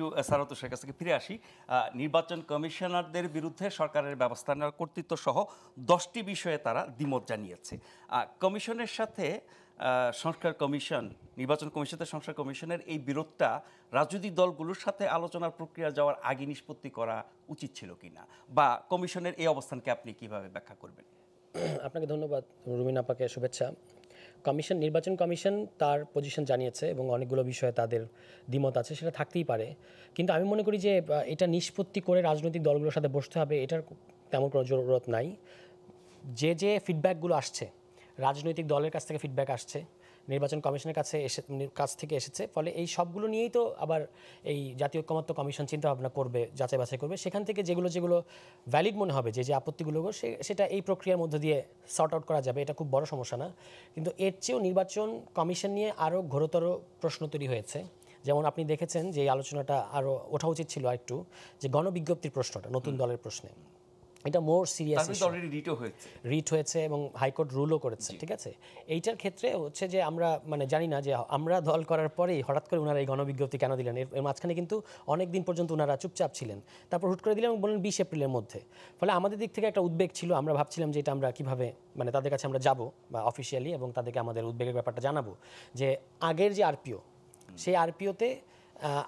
একটু সারাত হোসেনের কাছ থেকে ফিরে আসি। নির্বাচন কমিশনারদের বিরুদ্ধে সরকারের ব্যবস্থা নেওয়ার কর্তৃত্ব সহ 10টি বিষয়ে তারা দ্বিমত জানিয়েছে। কমিশনের সাথে সংস্কার কমিশন, নির্বাচন কমিশনের সংস্কার কমিশনের এই বিরোধটা রাজনৈতিক দলগুলোর সাথে আলোচনার প্রক্রিয়া যাওয়ার আগে নিষ্পত্তি করা উচিত ছিল কিনা, বা কমিশনের এই অবস্থানকে আপনি কিভাবে ব্যাখ্যা করবেন? আপনাকে ধন্যবাদ, রুমিন আপাকে শুভেচ্ছা। নির্বাচন কমিশন তার পজিশন জানিয়েছে এবং অনেকগুলো বিষয়ে তাদের দ্বিমত আছে, সেটা থাকতেই পারে। কিন্তু আমি মনে করি যে এটা নিষ্পত্তি করে রাজনৈতিক দলগুলোর সাথে বসতে হবে, এটার তেমন কোনো জরুরত নাই। যে ফিডব্যাকগুলো আসছে, রাজনৈতিক দলের কাছ থেকে ফিডব্যাক আসছে, নির্বাচন কমিশনের কাছ থেকে এসেছে, ফলে এই সবগুলো নিয়েই তো আবার এই জাতীয় ঐকমত্য কমিশন চিন্তা ভাবনা করবে, যাচাই বাছাই করবে, সেখান থেকে যেগুলো ভ্যালিড মনে হবে, যে আপত্তিগুলো সেটা এই প্রক্রিয়ার মধ্য দিয়ে সর্ট আউট করা যাবে। এটা খুব বড় সমস্যা না। কিন্তু এর চেয়েও নির্বাচন কমিশন নিয়ে আরও ঘোরতর প্রশ্ন তৈরি হয়েছে। যেমন আপনি দেখেছেন যে এই আলোচনাটা আরও ওঠা উচিত ছিল একটু, যে গণবিজ্ঞপ্তির প্রশ্নটা নতুন দলের প্রশ্নে, এটা মোর সিরিয়াস রিট হয়েছে এবং হাইকোর্ট রুলও করেছে, ঠিক আছে। এইটার ক্ষেত্রে হচ্ছে যে আমরা জানি না যে আমরা দল করার পরেই হঠাৎ করে ওনারা এই গণবিজ্ঞপ্তি কেন দিলেন। এর মাঝখানে কিন্তু অনেক দিন পর্যন্ত ওনারা চুপচাপ ছিলেন, তারপর হুট করে দিলেন এবং বললেন 20 এপ্রিলের মধ্যে। ফলে আমাদের দিক থেকে একটা উদ্বেগ ছিল, আমরা ভাবছিলাম যে এটা আমরা কীভাবে তাদের কাছে আমরা যাব বা অফিসিয়ালি, এবং তাদেরকে আমাদের উদ্বেগের ব্যাপারটা জানাবো, যে আগের যে আরপিও, সেই আরপিওতে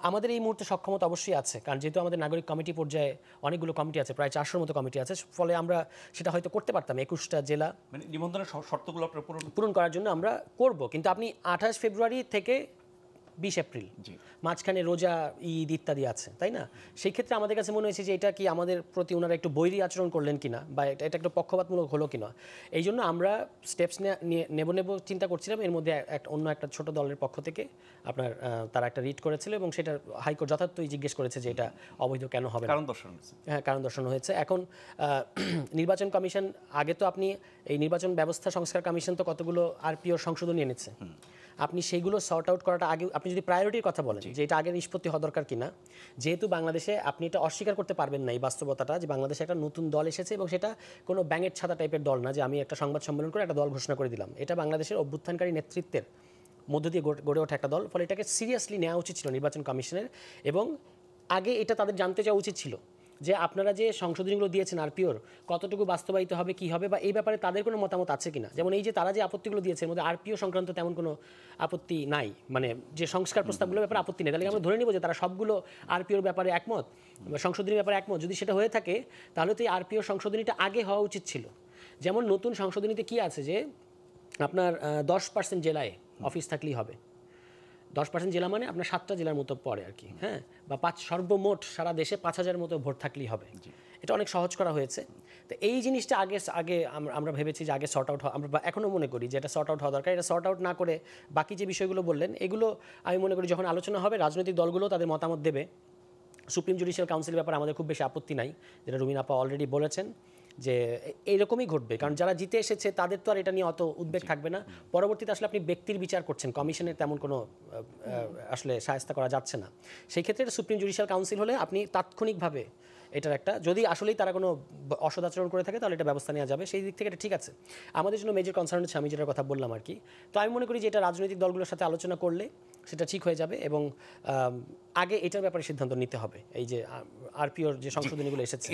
আমাদের এই মুহূর্তে সক্ষমতা অবশ্যই আছে, কারণ যেহেতু আমাদের নাগরিক কমিটি পর্যায়ে অনেকগুলো কমিটি আছে, প্রায় 400-র মতো কমিটি আছে, ফলে আমরা সেটা হয়তো করতে পারতাম। 21টা জেলা নিবন্ধনের শর্তগুলো পূরণ করার জন্য আমরা করব। কিন্তু আপনি 28 ফেব্রুয়ারি থেকে 20 এপ্রিল, মাঝখানে রোজা, ঈদ ইত্যাদি আছে, তাই না? সেই ক্ষেত্রে আমাদের কাছে মনে হয়েছে যে এটা কি আমাদের প্রতি ওনারা একটু বৈরী আচরণ করলেন কিনা, বা এটা একটু পক্ষপাতমূলক হলো কিনা। এই জন্য আমরা স্টেপস নেব চিন্তা করছিলাম। এর মধ্যে অন্য একটা ছোট দলের পক্ষ থেকে তারা একটা রিট করেছিল এবং সেটা হাইকোর্ট যথার্থই জিজ্ঞেস করেছে যে এটা অবৈধ কেন হবে, কারণ দর্শন হয়েছে। এখন নির্বাচন কমিশন, আগে তো আপনি এই নির্বাচন ব্যবস্থা সংস্কার কমিশন তো কতগুলো আরপিও সংশোধনী এনেছে, আপনি সেইগুলো সর্ট আউট করাটা আগে, আপনি যদি প্রায়োরিটির কথা বলেন যে এটা আগে নিষ্পত্তি হওয়া দরকার কিনা, যেহেতু বাংলাদেশে আপনি এটা অস্বীকার করতে পারবেন না এই বাস্তবতাটা, যে বাংলাদেশে একটা নতুন দল এসেছে এবং সেটা কোনো ব্যাঙের ছাতা টাইপের দল না, যে আমি একটা সংবাদ সম্মেলন করে একটা দল ঘোষণা করে দিলাম। এটা বাংলাদেশের অভ্যুত্থানকারী নেতৃত্বের মধ্য দিয়ে গড়ে ওঠা একটা দল। ফলে এটাকে সিরিয়াসলি নেওয়া উচিত ছিল নির্বাচন কমিশনের, এবং আগে এটা তাদের জানতে চাওয়া উচিত ছিল যে আপনারা যে সংশোধনীগুলো দিয়েছেন আরপিওর কতটুকু বাস্তবায়িত হবে, কী হবে, বা এই ব্যাপারে তাদের কোনো মতামত আছে কিনা। যেমন এই যে তারা যে আপত্তিগুলো দিয়েছে, এর মধ্যে আরপিও সংক্রান্ত তেমন কোনো আপত্তি নাই, যে সংস্কার প্রস্তাবগুলোর ব্যাপারে আপত্তি নেই, তাহলে আমরা ধরে নিব যে তারা সবগুলো আরপিওর ব্যাপারে একমত, সংশোধনীর ব্যাপারে একমত। যদি সেটা হয়ে থাকে তাহলে তো এই আরপিও সংশোধনীটা আগে হওয়া উচিত ছিল। যেমন নতুন সংশোধনীতে কি আছে যে আপনার 10% জেলায় অফিস থাকলেই হবে। 10% জেলা মানে আপনার 7টা জেলার মতো পড়ে আর কি, হ্যাঁ, বা সর্বমোট সারা দেশে 5000 মতো ভোট থাকলেই হবে। এটা অনেক সহজ করা হয়েছে। তো এই জিনিসটা আগে আমরা ভেবেছি যে আগে সর্ট আউট হওয়া, আমরা এখনও মনে করি যে এটা সর্ট আউট হওয়া দরকার। এটা সর্ট আউট না করে বাকি যে বিষয়গুলো বললেন, এগুলো আমি মনে করি যখন আলোচনা হবে রাজনৈতিক দলগুলো তাদের মতামত দেবে। সুপ্রিম জুডিশিয়াল কাউন্সিলের ব্যাপারে আমাদের খুব বেশি আপত্তি নাই, যেটা রুমিন আপা অলরেডি বলেছেন যে এইরকমই ঘটবে, কারণ যারা জিতে এসেছে তাদের তো আর এটা নিয়ে অত উদ্বেগ থাকবে না। পরবর্তীতে আসলে আপনি ব্যক্তির বিচার করছেন, কমিশনের তেমন কোনো আসলে শায়েস্তা করা যাচ্ছে না। সেই ক্ষেত্রে সুপ্রিম জুডিশিয়াল কাউন্সিল হলে আপনি তাৎক্ষণিকভাবে এটার একটা, যদি আসলেই তারা কোনো অসদাচরণ করে থাকে তাহলে এটা ব্যবস্থা নেওয়া যাবে। সেই দিক থেকে এটা ঠিক আছে। আমাদের জন্য মেজর কনসার্ন হচ্ছে আমি যেটার কথা বললাম আর কি। তো আমি মনে করি যে এটা রাজনৈতিক দলগুলোর সাথে আলোচনা করলে সেটা ঠিক হয়ে যাবে, এবং আগে এটার ব্যাপারে সিদ্ধান্ত নিতে হবে, এই যে আরপিওর যে সংশোধনীগুলো এসেছে।